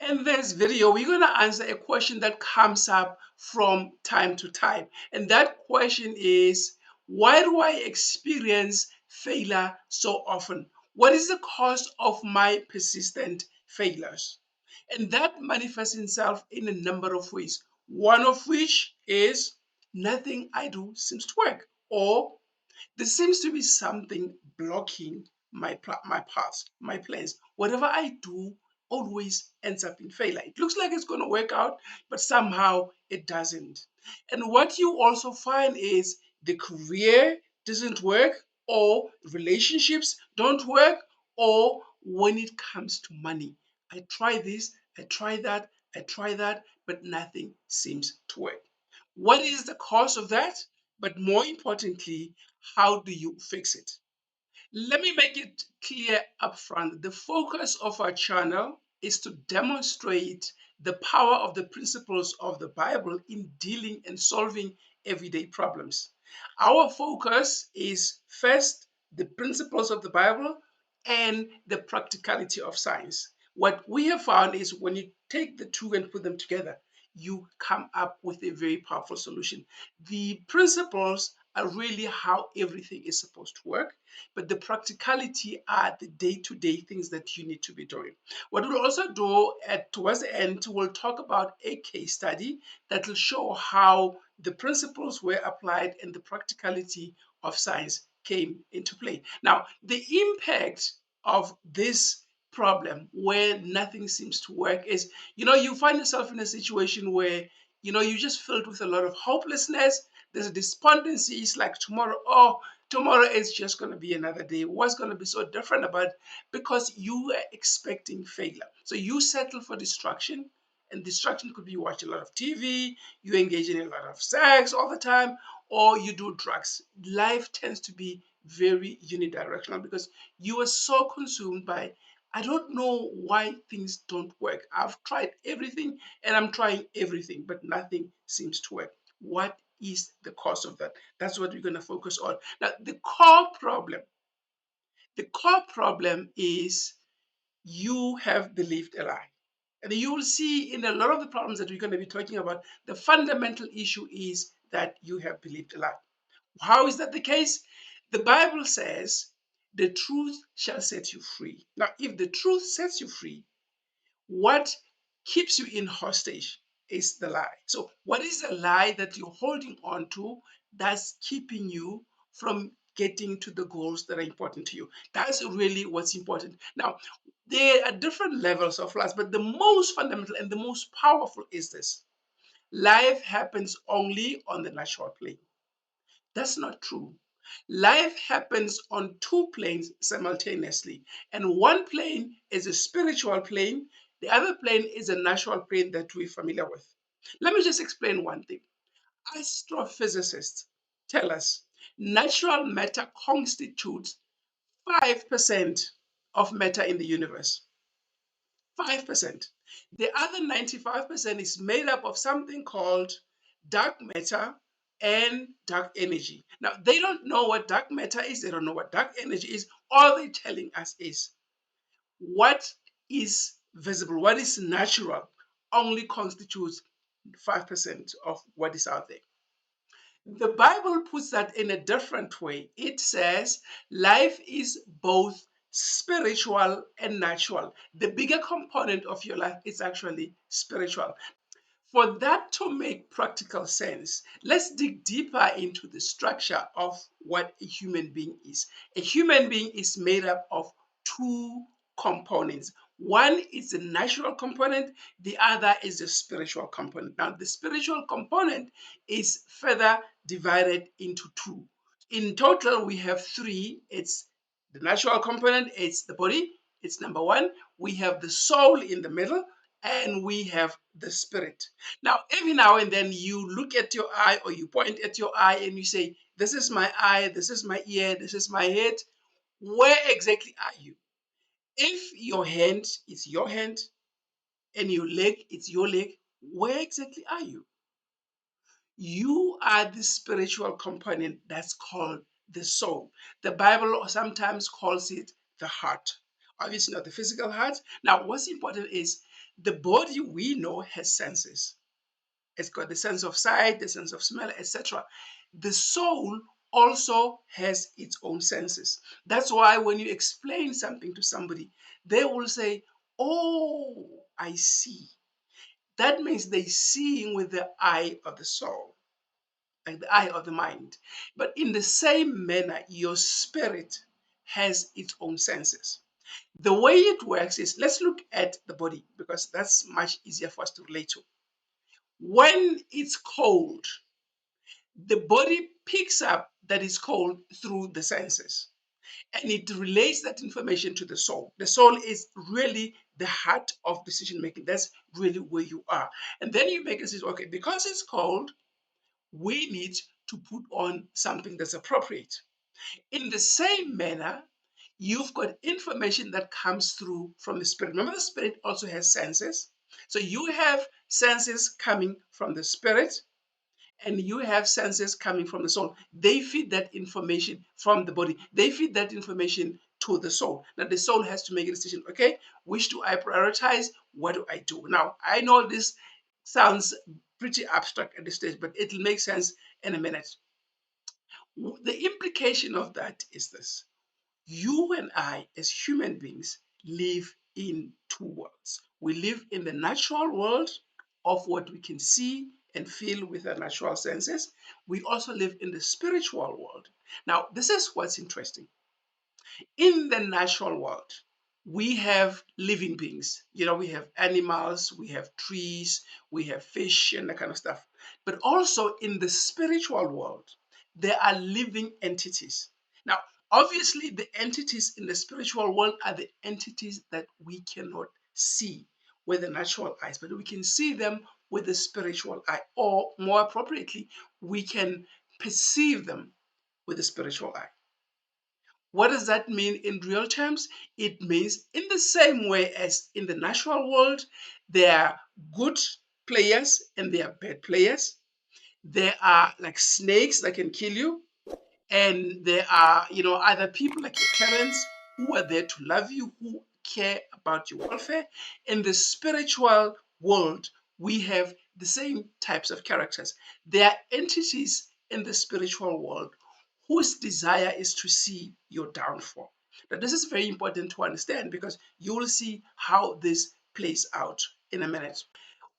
In this video, we're going to answer a question that comes up from time to time. And that question is, why do I experience failure so often? What is the cause of my persistent failures? And that manifests itself in a number of ways. One of which is nothing I do seems to work, or there seems to be something blocking my paths, my plans. Whatever I do always ends up in failure. It looks like it's going to work out, but somehow it doesn't. And what you also find is the career doesn't work, or relationships don't work, or when it comes to money. I try this, I try that, I try that, but nothing seems to work. What is the cause of that? But more importantly, how do you fix it? Let me make it clear upfront. The focus of our channel is to demonstrate the power of the principles of the Bible in dealing and solving everyday problems. Our focus is first the principles of the Bible and the practicality of science. What we have found is when you take the two and put them together, you come up with a very powerful solution. The principles are really how everything is supposed to work, but the practicality are the day-to-day things that you need to be doing. What we'll also do towards the end, we'll talk about a case study that will show how the principles were applied and the practicality of science came into play. Now, the impact of this problem where nothing seems to work is, you find yourself in a situation where, you're just filled with a lot of hopelessness. There's a despondency. It's like tomorrow is just going to be another day. What's going to be so different about it? Because you are expecting failure. So you settle for distraction. And distraction could be you watch a lot of TV, you engage in a lot of sex all the time, or you do drugs. Life tends to be very unidirectional because you are so consumed by, I don't know why things don't work. I've tried everything and I'm trying everything, but nothing seems to work. What is the cause of that? That's what we're going to focus on. Now, the core problem is you have believed a lie. And you will see in a lot of the problems that we're going to be talking about, the fundamental issue is that you have believed a lie. How is that the case? The Bible says, the truth shall set you free. Now, if the truth sets you free, what keeps you in hostage is the lie. So, what is the lie that you're holding on to that's keeping you from getting to the goals that are important to you? That's really what's important. Now, there are different levels of lies, but the most fundamental and the most powerful is this: life happens only on the natural plane. That's not true. Life happens on two planes simultaneously, and one plane is a spiritual plane, the other plane is a natural plane that we're familiar with. Let me just explain one thing. Astrophysicists tell us natural matter constitutes 5% of matter in the universe. 5%. The other 95% is made up of something called dark matter and dark energy. Now, they don't know what dark matter is, they don't know what dark energy is. All they're telling us is what is visible, what is natural, only constitutes 5% of what is out there. The Bible puts that in a different way. It says life is both spiritual and natural. The bigger component of your life is actually spiritual. For that to make practical sense, let's dig deeper into the structure of what a human being is. A human being is made up of two components. One is the natural component, the other is the spiritual component. Now, the spiritual component is further divided into two. In total, we have three. It's the natural component, it's the body, it's number one. We have the soul in the middle, and we have the spirit. Now, every now and then you look at your eye or you point at your eye and you say, this is my eye, this is my ear, this is my head. Where exactly are you? If your hand is your hand and your leg is your leg, where exactly are you? You are the spiritual component that's called the soul. The Bible sometimes calls it the heart. obviously not the physical heart. Now, what's important is the body we know has senses. It's got the sense of sight, the sense of smell, etc. The soul also has its own senses. That's why when you explain something to somebody, they will say, "Oh, I see." That means they seeing with the eye of the soul, like the eye of the mind. But in the same manner, your spirit has its own senses. The way it works is, let's look at the body because that's much easier for us to relate to. When it's cold, the body picks up that it's cold through the senses and it relays that information to the soul. The soul is really the heart of decision making. That's really where you are. And then you make a decision, okay, because it's cold, we need to put on something that's appropriate. In the same manner, you've got information that comes through from the spirit. Remember, the spirit also has senses. So you have senses coming from the spirit and you have senses coming from the soul. They feed that information from the body. They feed that information to the soul. Now the soul has to make a decision. Okay, which do I prioritize? What do I do? Now I know this sounds pretty abstract at this stage, but it'll make sense in a minute. The implication of that is this: you and I, as human beings, live in two worlds. We live in the natural world of what we can see and feel with our natural senses. We also live in the spiritual world. Now, this is what's interesting. In the natural world, we have living beings. We have animals, we have trees, we have fish, and that kind of stuff. But also in the spiritual world, there are living entities. Now, obviously, the entities in the spiritual world are the entities that we cannot see with the natural eyes, but we can see them with the spiritual eye, or more appropriately, we can perceive them with the spiritual eye. What does that mean in real terms? It means in the same way as in the natural world, there are good players and there are bad players. There are like snakes that can kill you, and there are other people like your parents who are there to love you, who care about your welfare. In the spiritual world, we have the same types of characters. There are entities in the spiritual world whose desire is to see your downfall. Now this is very important to understand because you will see how this plays out in a minute.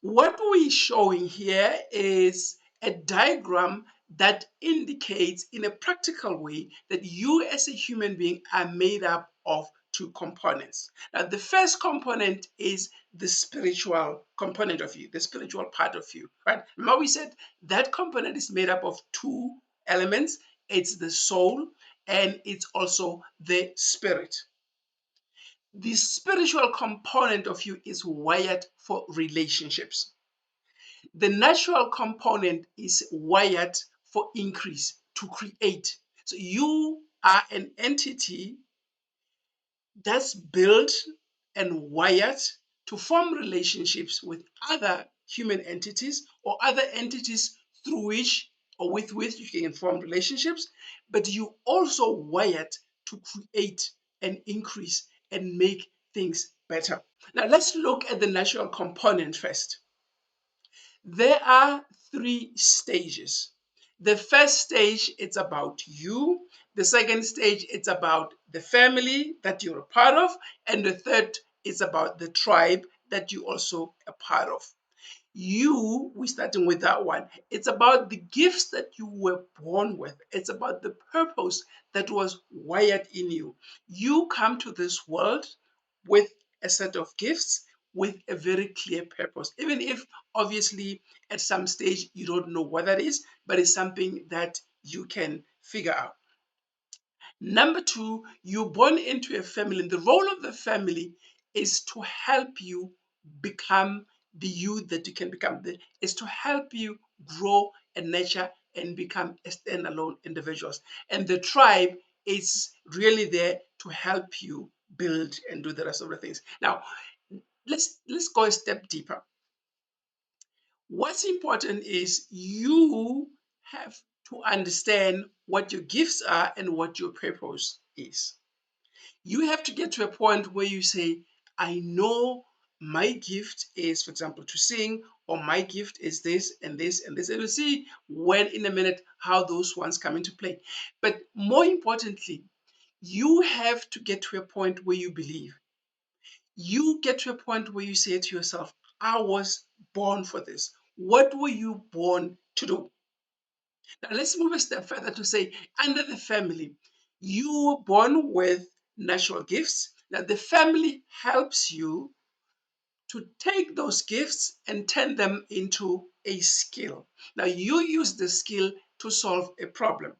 What we're showing here is a diagram that indicates in a practical way that you as a human being are made up of two components. Now, the first component is the spiritual component of you, the spiritual part of you, right? Remember we said that component is made up of two elements. It's the soul and it's also the spirit. The spiritual component of you is wired for relationships. The natural component is wired for increase, to create. So you are an entity that's built and wired to form relationships with other human entities or other entities through which or with which you can form relationships, but you also wired to create and increase and make things better. Now let's look at the natural component first. There are three stages. The first stage, it's about you. The second stage, it's about the family that you're a part of. And the third is about the tribe that you also a part of. We're starting with that one. It's about the gifts that you were born with. It's about the purpose that was wired in you. You come to this world with a set of gifts with a very clear purpose, even if obviously at some stage you don't know what that is, but it's something that you can figure out. Number two, you're born into a family. And the role of the family is to help you become the you that you can become. Is to help you grow and nurture and become a standalone individuals. And the tribe is really there to help you build and do the rest of the things. Now, let's go a step deeper. What's important is you have to understand what your gifts are and what your purpose is. You have to get to a point where you say, I know my gift is, for example, to sing, or my gift is this and this and this. And we'll see when in a minute how those ones come into play. But more importantly, you have to get to a point where you believe. You get to a point where you say to yourself, I was born for this. What were you born to do? Now let's move a step further to say, under the family, you were born with natural gifts. Now the family helps you to take those gifts and turn them into a skill. Now you use the skill to solve a problem.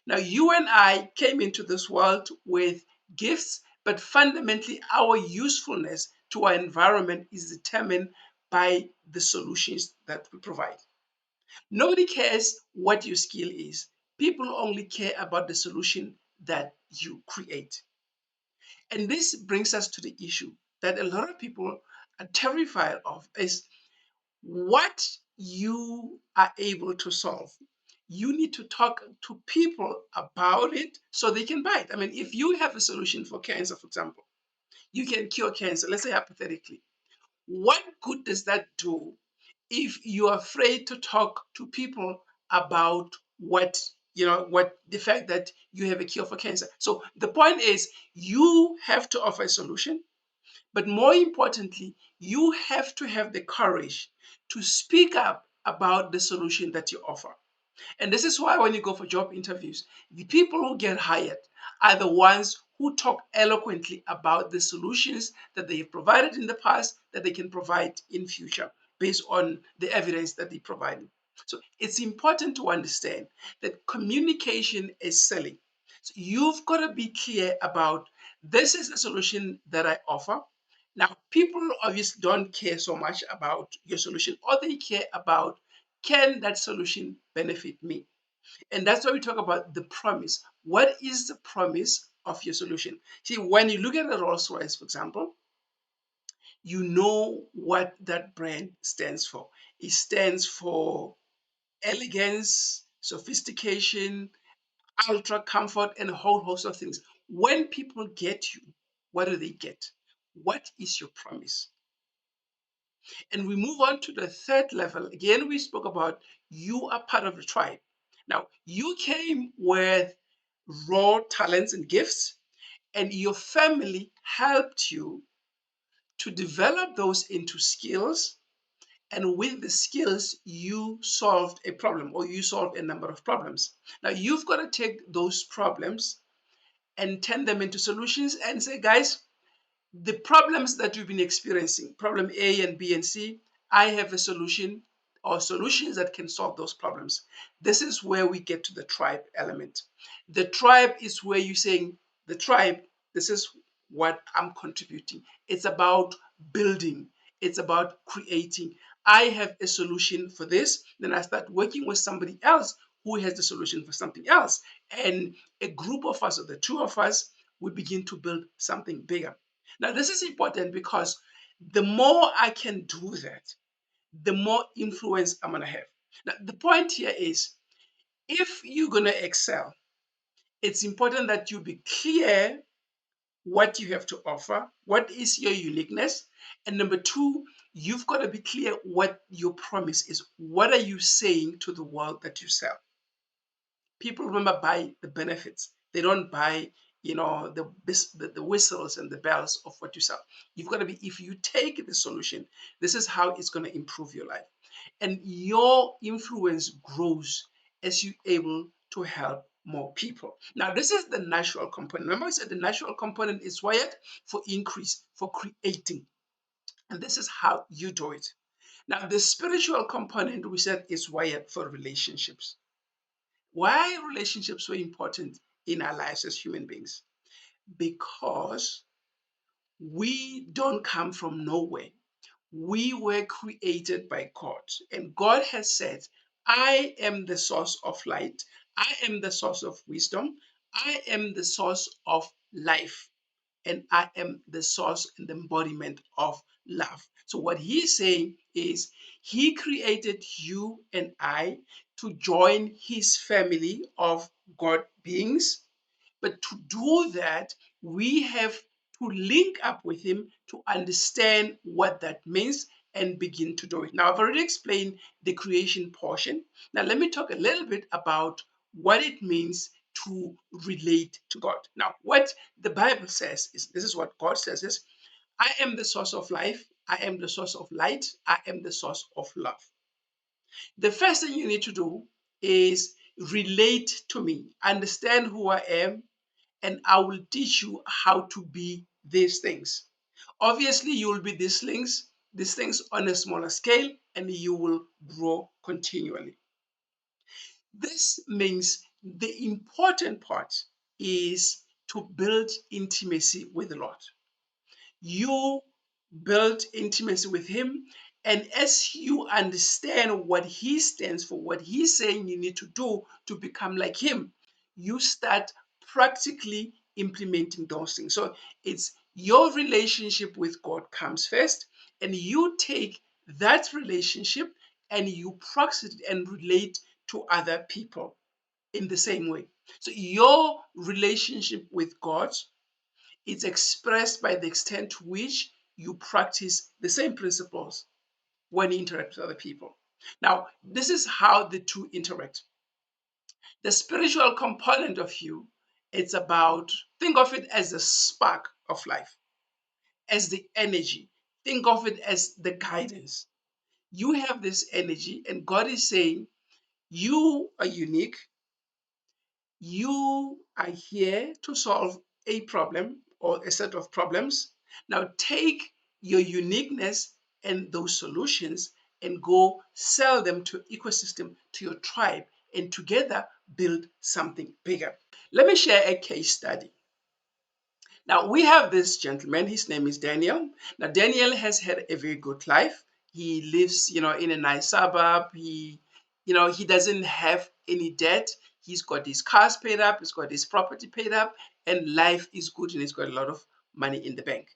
Now you and I came into this world with gifts, but fundamentally our usefulness to our environment is determined by the solutions that we provide. Nobody cares what your skill is. People only care about the solution that you create. And this brings us to the issue that a lot of people are terrified of is what you are able to solve. You need to talk to people about it so they can buy it. I mean, if you have a solution for cancer, for example, you can cure cancer, let's say hypothetically. What good does that do if you're afraid to talk to people about what the fact that you have a cure for cancer? So the point is, you have to offer a solution, but more importantly, you have to have the courage to speak up about the solution that you offer. And this is why when you go for job interviews, the people who get hired are the ones who talk eloquently about the solutions that they have provided in the past, that they can provide in future based on the evidence that they provide. So it's important to understand that communication is selling. So you've got to be clear about, this is the solution that I offer. Now, people obviously don't care so much about your solution, or they care about, can that solution benefit me? And that's why we talk about the promise. What is the promise of your solution? See, when you look at a Rolls Royce, for example, you know what that brand stands for. It stands for elegance, sophistication, ultra comfort, and a whole host of things. When people get you, what do they get? What is your promise? And we move on to the third level. Again, we spoke about, you are part of the tribe. Now, you came with raw talents and gifts, and your family helped you to develop those into skills. And with the skills, you solved a problem, or you solved a number of problems. Now, you've got to take those problems and turn them into solutions and say, guys, the problems that you've been experiencing, problem A and B and C, I have a solution, or solutions that can solve those problems. This is where we get to the tribe element. The tribe is where you're saying, the tribe, this is what I'm contributing. It's about building, it's about creating. I have a solution for this, then I start working with somebody else who has the solution for something else. And a group of us, or the two of us, we begin to build something bigger. Now, this is important because the more I can do that, the more influence I'm going to have. Now, the point here is, if you're going to excel, it's important that you be clear what you have to offer, what is your uniqueness. And number two, you've got to be clear what your promise is. What are you saying to the world that you sell? People, remember, buy the benefits. They don't buy, the whistles and the bells of what you sell. You've got to be, if you take the solution, this is how it's going to improve your life. And your influence grows as you're able to help more people. Now, this is the natural component. Remember, I said the natural component is wired for increase, for creating. And this is how you do it. Now, the spiritual component, we said, is wired for relationships. Why are relationships so important in our lives as human beings? Because we don't come from nowhere. We were created by God, and God has said, I am the source of light, I am the source of wisdom, I am the source of life, and I am the source and the embodiment of love. So, what he's saying is, he created you and I to join his family of God beings. But to do that, we have to link up with him to understand what that means and begin to do it. Now, I've already explained the creation portion. Now, let me talk a little bit about what it means to relate to God. Now, what the Bible says is this is what God says is, I am the source of life, I am the source of light, I am the source of love. The first thing you need to do is relate to me, understand who I am, and I will teach you how to be these things. Obviously, you will be these things on a smaller scale, and you will grow continually. This means the important part is to build intimacy with the Lord. You build intimacy with him, and as you understand what he stands for, what he's saying you need to do to become like him, you start practically implementing those things. So it's your relationship with God comes first, and you take that relationship and you practice it and relate to other people in the same way. So your relationship with God, it's expressed by the extent to which you practice the same principles when you interact with other people. Now, this is how the two interact. The spiritual component of you, it's about, think of it as the spark of life, as the energy. Think of it as the guidance. You have this energy, and God is saying, you are unique. You are here to solve a problem or a set of problems. Now take your uniqueness and those solutions and go sell them to ecosystem, to your tribe, and together build something bigger. Let me share a case study. Now we have this gentleman, his name is Daniel. Now Daniel has had a very good life. He lives, in a nice suburb. He doesn't have any debt. He's got his cars paid up, he's got his property paid up, and life is good, and he's got a lot of money in the bank.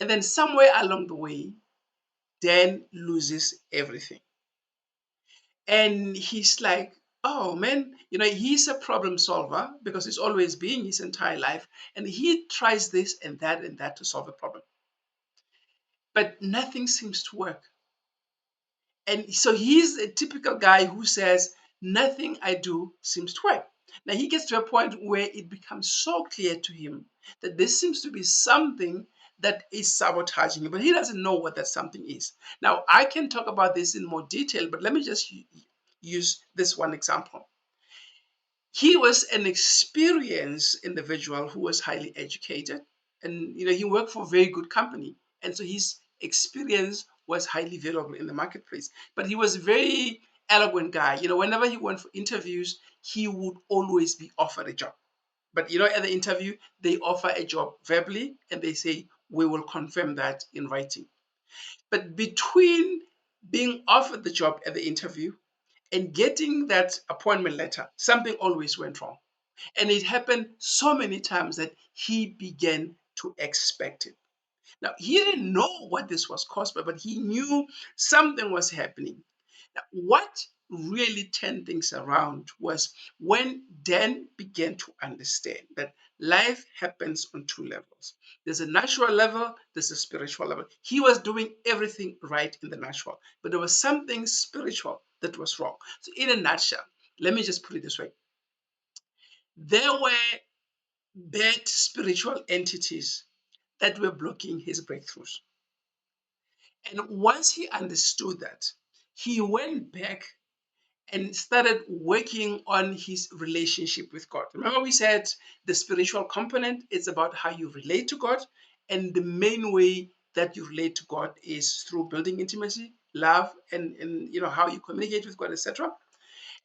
And then somewhere along the way, Dan loses everything. And he's like, oh man, he's a problem solver because he's always been his entire life. And he tries this and that to solve a problem. But nothing seems to work. And so he's a typical guy who says, nothing I do seems to work. Now he gets to a point where it becomes so clear to him that there seems to be something that is sabotaging him, but he doesn't know what that something is. Now I can talk about this in more detail, but let me just use this one example. He was an experienced individual who was highly educated, and he worked for a very good company, and so his experience was highly valuable in the marketplace. But he was a very eloquent guy. Whenever he went for interviews, he would always be offered a job. But at the interview, they offer a job verbally and they say, we will confirm that in writing. But between being offered the job at the interview and getting that appointment letter, something always went wrong. And it happened so many times that he began to expect it. Now, he didn't know what this was caused by, but he knew something was happening. Now, what really turned things around was when Dan began to understand that life happens on two levels. There's a natural level, there's a spiritual level. He was doing everything right in the natural, but there was something spiritual that was wrong. So, in a nutshell, let me just put it this way: there were bad spiritual entities that were blocking his breakthroughs. And once he understood that, he went back and started working on his relationship with God. Remember, we said the spiritual component is about how you relate to God, and the main way that you relate to God is through building intimacy, love, and how you communicate with God, etc.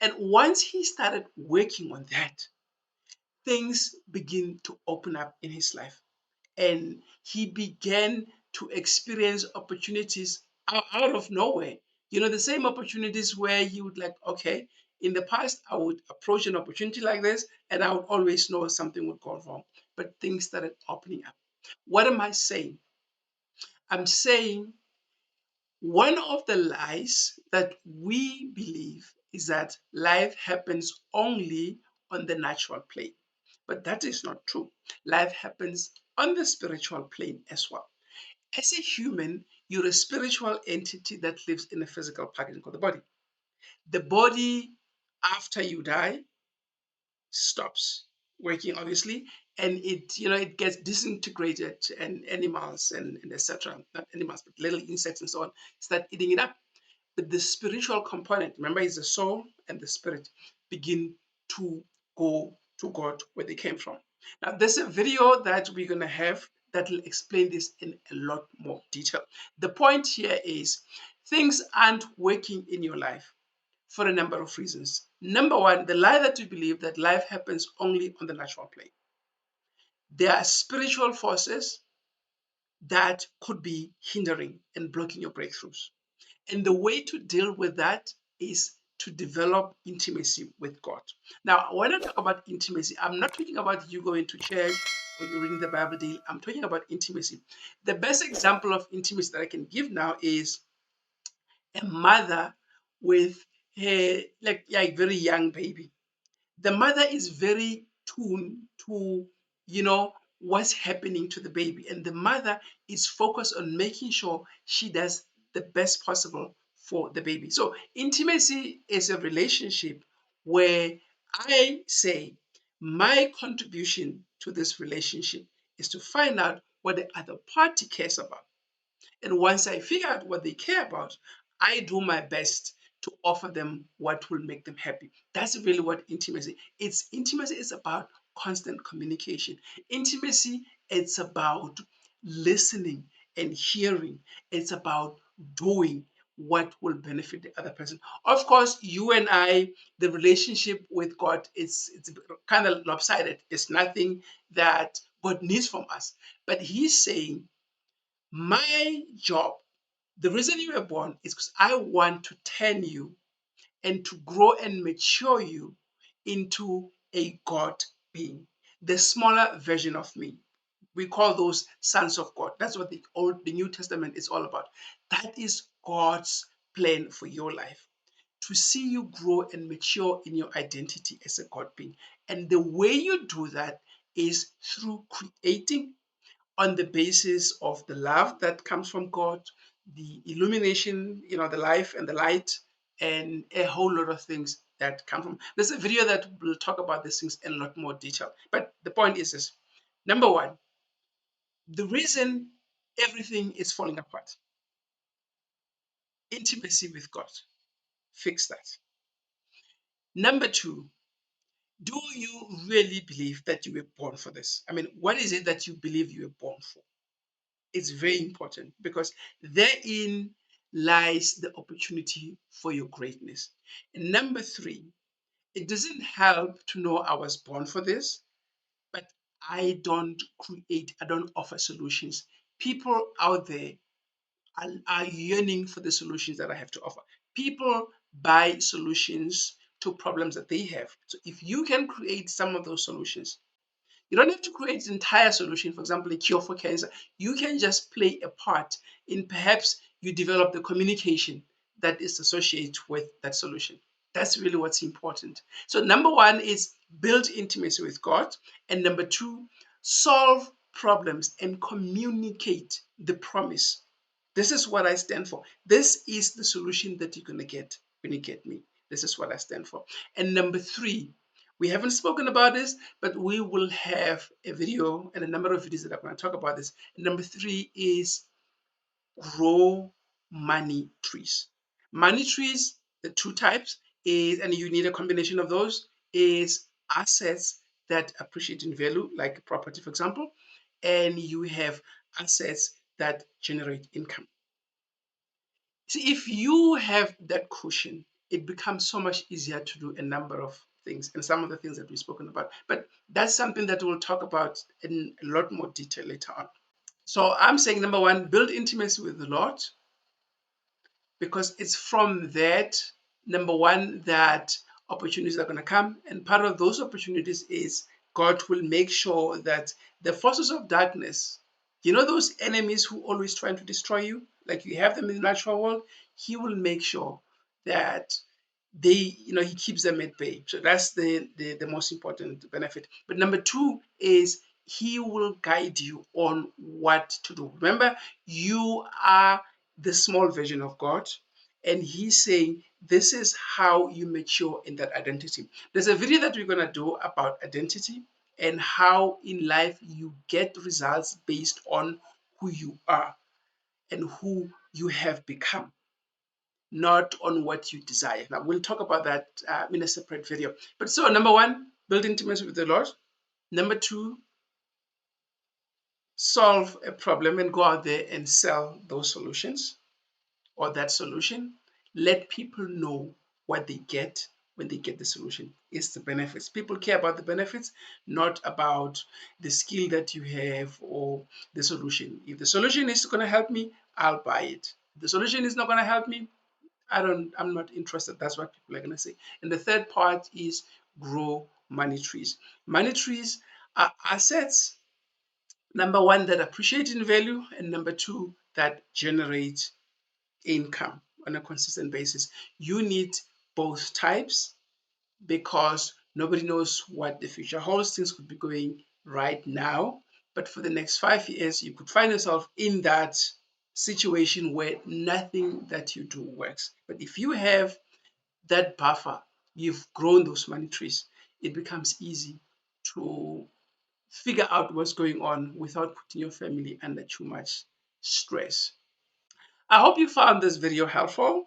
And once he started working on that, things begin to open up in his life, and he began to experience opportunities out of nowhere. The same opportunities where he would like, okay, in the past, I would approach an opportunity like this and I would always know something would go wrong, but things started opening up. What am I saying? I'm saying one of the lies that we believe is that life happens only on the natural plane. But that is not true. Life happens on the spiritual plane as well. As a human, you're a spiritual entity that lives in a physical package called the body. The body, after you die, stops working, obviously, and it gets disintegrated, and animals and etc. Not animals, but little insects and so on start eating it up. But the spiritual component, remember, is the soul and the spirit begin to go to God where they came from. Now, there's a video that we're going to have that will explain this in a lot more detail. The point here is things aren't working in your life for a number of reasons. Number one, the lie that you believe that life happens only on the natural plane. There are spiritual forces that could be hindering and blocking your breakthroughs. And the way to deal with that is to develop intimacy with God. Now, when I talk about intimacy, I'm not talking about you going to church or you reading the Bible daily. I'm talking about intimacy. The best example of intimacy that I can give now is a mother with her like very young baby. The mother is very tuned to what's happening to the baby, and the mother is focused on making sure she does the best possible for the baby. So intimacy is a relationship where I say my contribution to this relationship is to find out what the other party cares about, and once I figure out what they care about, I do my best to offer them what will make them happy. That's really what intimacy. Intimacy is about constant communication. Intimacy, it's about listening and hearing. It's about doing what will benefit the other person. Of course, you and I, the relationship with God, it's kind of lopsided. It's nothing that God needs from us. But He's saying, my job, the reason you were born is because I want to turn you and to grow and mature you into a God being, the smaller version of me. We call those sons of God. That's what the New Testament is all about. That is God's plan for your life, to see you grow and mature in your identity as a God being. And the way you do that is through creating on the basis of the love that comes from God, the illumination, the life and the light, and a whole lot of things that come from. There's a video that will talk about these things in a lot more detail. But the point is this: number one, the reason everything is falling apart, intimacy with God. Fix that. Number two, do you really believe that you were born for this? I mean, what is it that you believe you were born for? It's very important because therein lies the opportunity for your greatness. And number three, it doesn't help to know I was born for this, but I don't offer solutions. People out there are yearning for the solutions that I have to offer. People buy solutions to problems that they have. So if you can create some of those solutions, you don't have to create the entire solution, for example, a cure for cancer. You can just play a part in perhaps you develop the communication that is associated with that solution. That's really what's important. So, number one is build intimacy with God. And number two, solve problems and communicate the promise. This is what I stand for. This is the solution that you're going to get when you get me. This is what I stand for. And number three, we haven't spoken about this, but we will have a video and a number of videos that are going to talk about this. And number three is grow money trees. Money trees, the two types is, and you need a combination of those, is assets that appreciate in value, like property, for example, and you have assets that generate income. See, if you have that cushion, it becomes so much easier to do a number of things and some of the things that we've spoken about. But that's something that we'll talk about in a lot more detail later on. So I'm saying number one, build intimacy with the Lord, because it's from that, number one, that opportunities are going to come. And part of those opportunities is God will make sure that the forces of darkness, those enemies who always trying to destroy you, like you have them in the natural world, He will make sure that he keeps them at bay. So that's the most important benefit. But number two is he will guide you on what to do. Remember, you are the small version of God, and he's saying this is how you mature in that identity. There's a video that we're going to do about identity and how in life you get results based on who you are and who you have become, not on what you desire. Now, we'll talk about that in a separate video. But so, number one, build intimacy with the Lord. Number two, solve a problem and go out there and sell those solutions or that solution. Let people know what they get when they get the solution. It's the benefits. People care about the benefits, not about the skill that you have or the solution. If the solution is going to help me, I'll buy it. If the solution is not going to help me, I'm not interested. That's what people are going to say. And the third part is grow money trees. Money trees are assets, number one, that appreciate in value, and number two, that generate income on a consistent basis. You need both types because nobody knows what the future holds. Things could be going right now, but for the next 5 years, you could find yourself in that situation where nothing that you do works. But if you have that buffer, you've grown those money trees, it becomes easy to figure out what's going on without putting your family under too much stress. I hope you found this video helpful.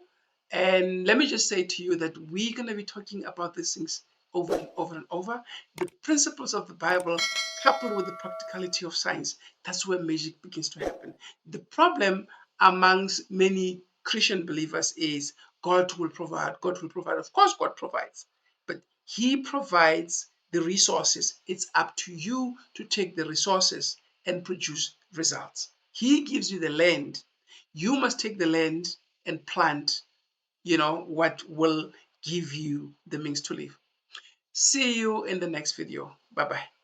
And let me just say to you that we're going to be talking about these things over and over and over. The principles of the Bible coupled with the practicality of science. That's where magic begins to happen. The problem amongst many Christian believers is God will provide. God will provide. Of course, God provides. But He provides the resources. It's up to you to take the resources and produce results. He gives you the land. You must take the land and plant, what will give you the means to live. See you in the next video. Bye bye.